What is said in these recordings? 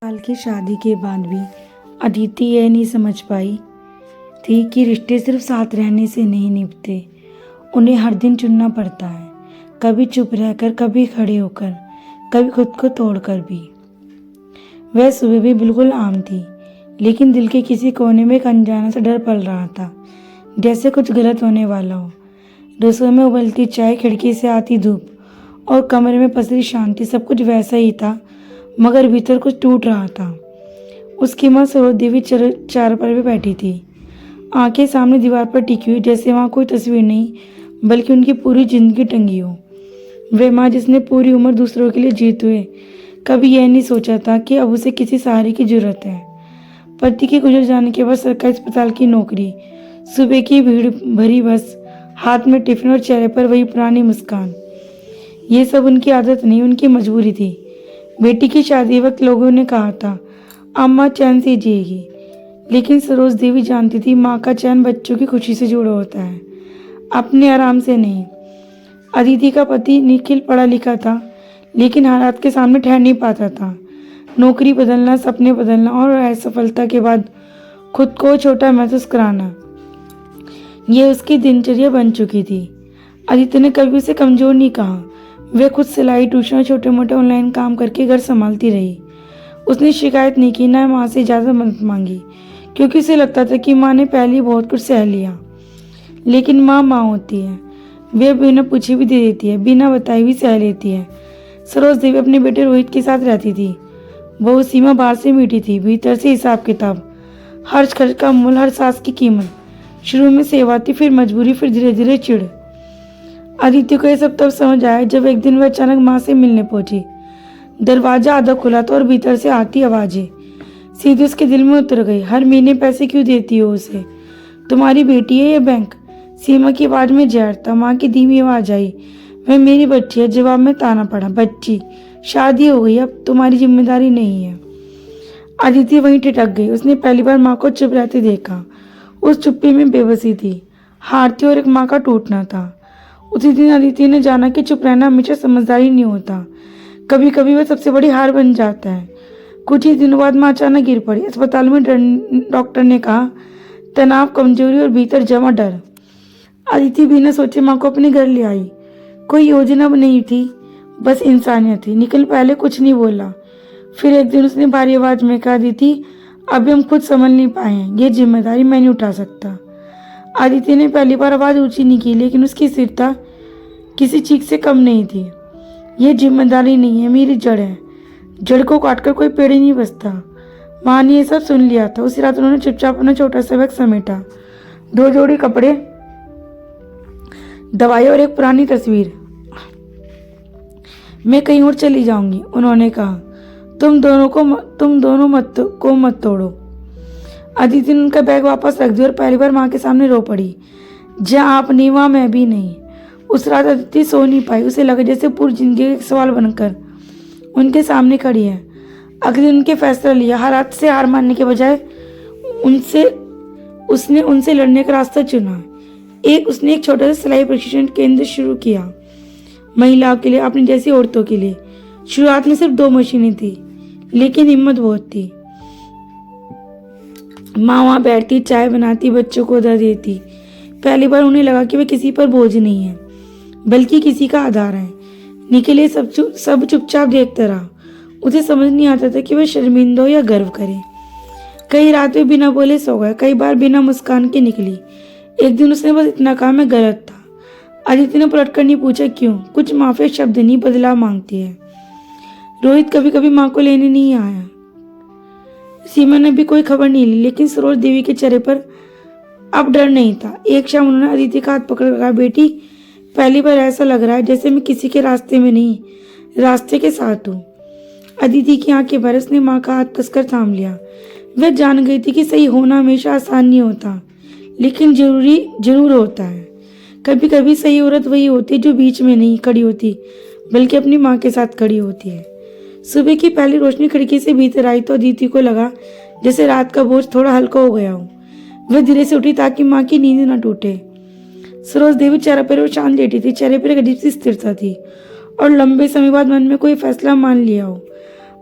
साल की शादी के बाद भी अदिति यह नहीं समझ पाई थी कि रिश्ते सिर्फ साथ रहने से नहीं निभते, उन्हें हर दिन चुनना पड़ता है, कभी चुप रहकर, कभी खड़े होकर, कभी खुद को तोड़कर भी। वह सुबह भी बिल्कुल आम थी, लेकिन दिल के किसी कोने में एक अनजाना सा डर पल रहा था, जैसे कुछ गलत होने वाला हो। रसोई में उबलती चाय, खिड़की से आती धूप और कमरे में पसरी शांति, सब कुछ वैसा ही था, मगर भीतर कुछ टूट रहा था। उसकी माँ सरोज देवी चारपाई पर बैठी थी, आंखें सामने दीवार पर टिकी हुई, जैसे वहाँ कोई तस्वीर नहीं बल्कि उनकी पूरी जिंदगी टंगी हो। वह माँ जिसने पूरी उम्र दूसरों के लिए जीते हुए कभी यह नहीं सोचा था कि अब उसे किसी सहारे की जरूरत है। पति के गुजर जाने के बाद सरकारी अस्पताल की नौकरी, सुबह की भीड़ भरी बस, हाथ में टिफिन और चेहरे पर वही पुरानी मुस्कान, ये सब उनकी आदत नहीं, उनकी मजबूरी थी। बेटी की शादी वक्त लोगों ने कहा था अम्मा चैन से जिएगी, लेकिन सरोज देवी जानती थी माँ का चैन बच्चों की खुशी से जुड़ा होता है, अपने आराम से नहीं। अदिति का पति निखिल पढ़ा लिखा था, लेकिन हालात के सामने ठहर नहीं पाता था। नौकरी बदलना, सपने बदलना और असफलता के बाद खुद को छोटा महसूस कराना, ये उसकी दिनचर्या बन चुकी थी। अदिति ने कभी उसे कमजोर नहीं कहा। वह खुद सिलाई, ट्यूशन और छोटे मोटे ऑनलाइन काम करके घर संभालती रही। उसने शिकायत नहीं की, ना माँ से इजाज़त मदद मांगी, क्योंकि उसे लगता था कि माँ ने पहले ही बहुत कुछ सह लिया। लेकिन माँ माँ होती है, वे बिना पूछे भी दे देती है, बिना बताए भी सह लेती है। सरोज देवी अपने बेटे रोहित के साथ रहती थी। वो सीमा बाहर से मीठी थी, भीतर से हिसाब किताब, हर खर्च का मूल, हर सांस की कीमत। शुरू में सेवा थी, फिर मजबूरी, फिर धीरे धीरे चिढ़। अदिति को यह सब तब समझ आया जब एक दिन वह अचानक माँ से मिलने पहुंची। दरवाजा आधा खुला था और भीतर से आती आवाजें सीधे उसके दिल में उतर गई। हर महीने पैसे क्यों देती हो उसे? तुम्हारी बेटी है या बैंक? सीमा की आवाज में जहर था। माँ की धीमी आवाज आई, वह मेरी बच्ची है। जवाब में ताना पड़ा, बच्ची? शादी हो गई, अब तुम्हारी जिम्मेदारी नहीं है। अदिति वहीं ठिठक गई। उसने पहली बार माँ को चुप रहते देखा। उस चुप्पी में बेबसी थी, हार थी और एक माँ का टूटना था। उसी दिन अदिति ने जाना कि चुप रहना हमेशा समझदारी नहीं होता, कभी कभी वह सबसे बड़ी हार बन जाता है। कुछ ही दिनों बाद माँ अचानक गिर पड़ी। अस्पताल में डॉक्टर ने कहा तनाव, कमजोरी और भीतर जमा डर। अदिति बिना सोचे माँ को अपने घर ले आई। कोई योजना नहीं थी, बस इंसानियत थी। निखिल पहले कुछ नहीं बोला, फिर एक दिन उसने भारी आवाज में कहा, अदिति अभी हम खुद समझ नहीं पाए हैं, ये जिम्मेदारी मैं नहीं उठा सकता। अदिति ने पहली बार आवाज ऊंची नहीं की, लेकिन उसकी स्थिरता किसी चीख से कम नहीं थी। ये जिम्मेदारी नहीं है, मेरी जड़ है। जड़ को काटकर कोई पेड़ ही नहीं बचता। माँ ने ये सब सुन लिया था। उसी रात उन्होंने चुपचाप अपना छोटा सा बैग समेटा, 2 जोड़ी कपड़े, दवाई और एक पुरानी तस्वीर। मैं कहीं और चली जाऊंगी, उन्होंने कहा। तुम दोनों मत तोड़ो। अदिति ने उनका बैग वापस रख दिया और पहली बार माँ के सामने रो पड़ी। जहाँ आप नहीं, वहाँ मैं भी नहीं। उस रात अदिति सो नहीं पाई। उसे लगा जैसे पूरी जिंदगी एक सवाल बनकर उनके सामने खड़ी है। अगले दिन उनके फैसला लिया। हालात से हार मानने के बजाय उसने उनसे लड़ने का रास्ता चुना। उसने एक छोटा सा सिलाई प्रशिक्षण केंद्र शुरू किया, महिलाओं के लिए, अपनी जैसी औरतों के लिए। शुरुआत में सिर्फ 2 मशीनें थी, लेकिन हिम्मत बहुत थी। माँ वहाँ बैठती, चाय बनाती, बच्चों को उधार देती। पहली बार उन्हें लगा कि वे किसी पर बोझ नहीं है, बल्कि किसी का आधार है। निखिल ये सब चुपचाप देखता रहा। उसे समझ नहीं आता था कि वह शर्मिंदा हो या गर्व करे। कई रातें बिना बोले सो गया, कई बार बिना मुस्कान के निकली। एक दिन उसने बस इतना कहा, मैं गलत था। अदिति ने पलट कर नहीं पूछा क्यों। कुछ माफी शब्द नहीं, बदलाव मांगती है। रोहित कभी कभी माँ को लेने नहीं आया। सीमा ने भी कोई खबर नहीं ली, लेकिन सरोज देवी के चेहरे पर अब डर नहीं था। एक शाम उन्होंने अदिति का हाथ पकड़ कहा, बेटी पहली बार ऐसा लग रहा है जैसे मैं किसी के रास्ते में नहीं, रास्ते के साथ हूँ। अदिति की आंखें भर। उसने माँ का हाथ कसकर थाम लिया। वह जान गई थी कि सही होना हमेशा आसान नहीं होता, लेकिन जरूर होता है। कभी कभी सही औरत वही होती है जो बीच में नहीं खड़ी होती, बल्कि अपनी माँ के साथ खड़ी होती है। सुबह की पहली रोशनी खिड़की से भीतर आई तो अदिति को लगा जैसे रात का बोझ थोड़ा हल्का हो गया हो। वह धीरे से उठी ताकि माँ की नींद न टूटे। सरोज देवी चेहरे पर शांत लेटी थी। चेहरे पर एक अजीब सी स्थिरता थी और लंबे समय बाद मन में कोई फैसला मान लिया हो।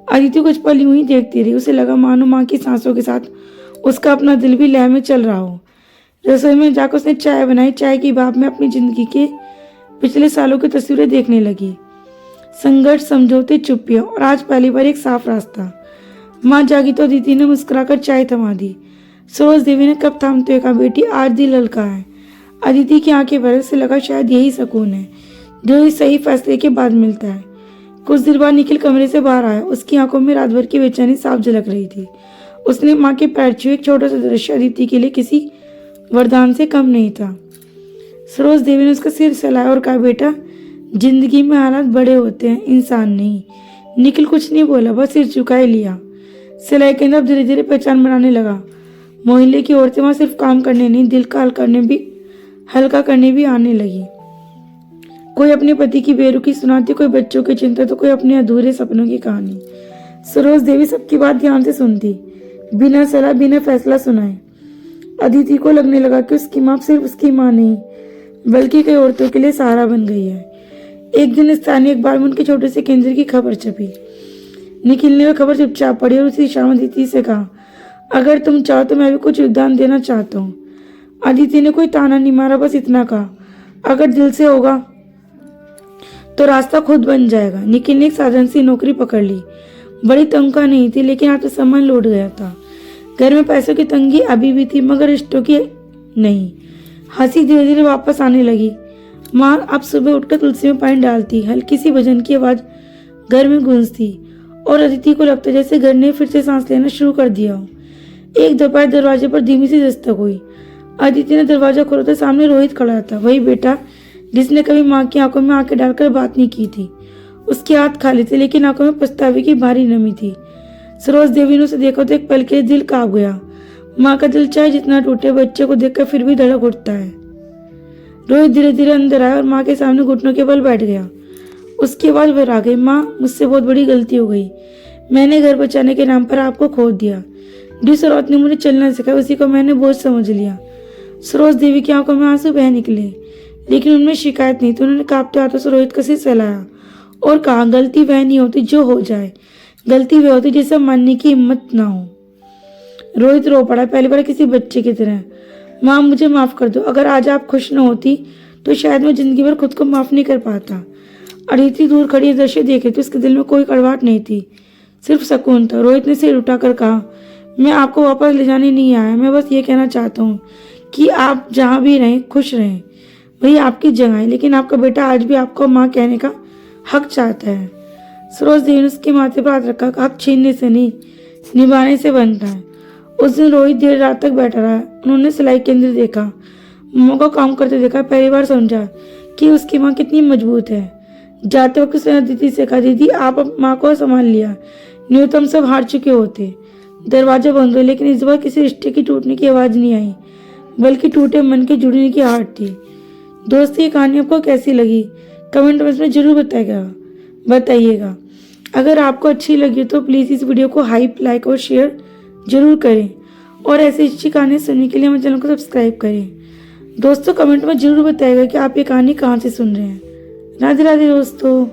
अदिति कुछ पल यूं ही देखती रही। उसे लगा मानो माँ की सांसों के साथ उसका अपना दिल भी लय में चल रहा हो। रसोई में जाकर उसने चाय बनाई। चाय की भाप में अपनी जिंदगी के पिछले सालों की तस्वीरें देखने लगी। संघर्ष, समझौते, चुप्पियां और आज पहली बार एक साफ रास्ता। माँ जागी तो अदिति ने मुस्कुराकर चाय थमा दी। सरोज देवी ने कब थामते हुए कहा, बेटी आज दिल हल्का है। अदिति की आंखें भर से लगा शायद यही सुकून है जो इस सही फैसले के बाद मिलता है। कुछ देर बाद निखिल कमरे से बाहर आया। उसकी आंखों में रात भर की बेचैनी साफ झलक रही थी। उसने माँ के पैर छुए। एक छोटा सा दृश्य अदिति के लिए किसी वरदान से कम नहीं था। सरोज देवी ने उसका सिर सहलाया और कहा, बेटा जिंदगी में हालात बड़े होते हैं, इंसान नहीं। निखिल कुछ नहीं बोला, बस सिर झुकाए लिया। सिलाई केंद्र अब धीरे धीरे पहचान बनाने लगा। मोहल्ले की औरतें वहां सिर्फ काम करने नहीं, दिल का हल्का करने भी आने लगी। कोई अपने पति की बेरुखी सुनाती, कोई बच्चों की चिंता, तो कोई अपने अधूरे सपनों की कहानी। सरोज देवी सबकी बात ध्यान से सुनती, बिना सलाह बिना फैसला सुनाए। अदिति को लगने लगा कि उसकी माँ सिर्फ उसकी माँ नहीं बल्कि कई औरतों के लिए सहारा बन गई है। एक दिन स्थानीय अखबार में उनके छोटे से केंद्र की खबर छपी। निखिल ने वह खबर चुपचाप पढ़ी और उसी शाम अदिति से कहा, अगर तुम चाहो तो मैं भी कुछ योगदान देना चाहता हूँ। अदिति ने कोई ताना नहीं मारा, बस इतना कहा, अगर दिल से होगा तो रास्ता खुद बन जाएगा। निखिल ने एक साधारण सी नौकरी पकड़ ली। बड़ी तनख्वाह नहीं थी लेकिन आत्मसम्मान लौट गया था। घर में पैसों की तंगी अभी भी थी मगर रिश्तों की नहीं। हंसी धीरे धीरे वापस आने लगी। माँ अब सुबह उठकर तुलसी में पानी डालती। हल्की सी भजन की आवाज घर में गूंजती और अदिति को लगता जैसे घर ने फिर से सांस लेना शुरू कर दिया हो। एक दोपहर दरवाजे पर धीमी सी दस्तक हुई। अदिति ने दरवाजा खोला तो सामने रोहित खड़ा था, वही बेटा जिसने कभी माँ की आंखों में आंखें डालकर बात नहीं की थी। उसके हाथ खाली थे लेकिन आंखों में पछतावे की भारी नमी थी। सरोज देवी ने उसे देखा तो एक पल के लिए दिल कांप गया। माँ का दिल चाहे जितना टूटे, बच्चे को देखकर फिर भी धड़क उठता है। रोहित धीरे धीरे अंदर आया और माँ के सामने घुटनों के बल बैठ गया। उसकी आवाज भर आ गई, माँ मुझसे बहुत बड़ी गलती हो गई। मैंने घर बचाने के नाम पर आपको खो दिया। जिस औरत ने मुझे चलना सिखाया उसी को मैंने बोझ समझ लिया। सरोज देवी की आंखों में आंसू बह निकले लेकिन उनमें शिकायत नहीं थी। उन्होंने कांपते हाथों से रोहित का सिर सहलाया और कहा, गलती वह नहीं होती जो हो जाए, गलती वह होती जिसे मानने की हिम्मत ना हो। रोहित रो पड़ा, पहली बार किसी बच्चे की तरह। माँ मुझे माफ कर दो, अगर आज आप खुश न होती तो शायद मैं जिंदगी भर खुद को माफ नहीं कर पाता। अदिति दूर खड़ी दृश्य देख रही थी। उसके दिल में कोई कड़वाहट नहीं थी, सिर्फ सुकून था। रोहित ने सिर उठाकर कहा, मैं आपको वापस ले जाने नहीं आया, मैं बस ये कहना चाहता हूँ कि आप जहाँ भी रहें खुश रहें, वही आपकी जगह है। लेकिन आपका बेटा आज भी आपको माँ कहने का हक चाहता है। सरोज देवी ने उसके माथे पर हाथ रखा, हक छीनने से नहीं निभाने से बनता है। उस दिन रोहित देर रात तक बैठा रहा। उन्होंने सिलाई केंद्र देखा, माँ को काम करते देखा। पहली बार समझा कि उसकी माँ कितनी मजबूत है। जाते वक्त उसने अदिति से कहा, दीदी आप माँ को संभाल लिया, न्यूनतम सब हार चुके होते। दरवाजा बंद हुआ लेकिन इस बार किसी रिश्ते की टूटने की आवाज नहीं आई बल्कि टूटे मन के जुड़ने की आहट थी। दोस्तों, ये कहानी आपको कैसी लगी कमेंट में जरूर बताइएगा। अगर आपको अच्छी लगी तो प्लीज़ इस वीडियो को हाइप, लाइक और शेयर जरूर करें और ऐसी अच्छी कहानी सुनने के लिए हमारे चैनल को सब्सक्राइब करें। दोस्तों, कमेंट में जरूर बताइएगा कि आप ये कहानी कहाँ से सुन रहे हैं। राधे राधे दोस्तों।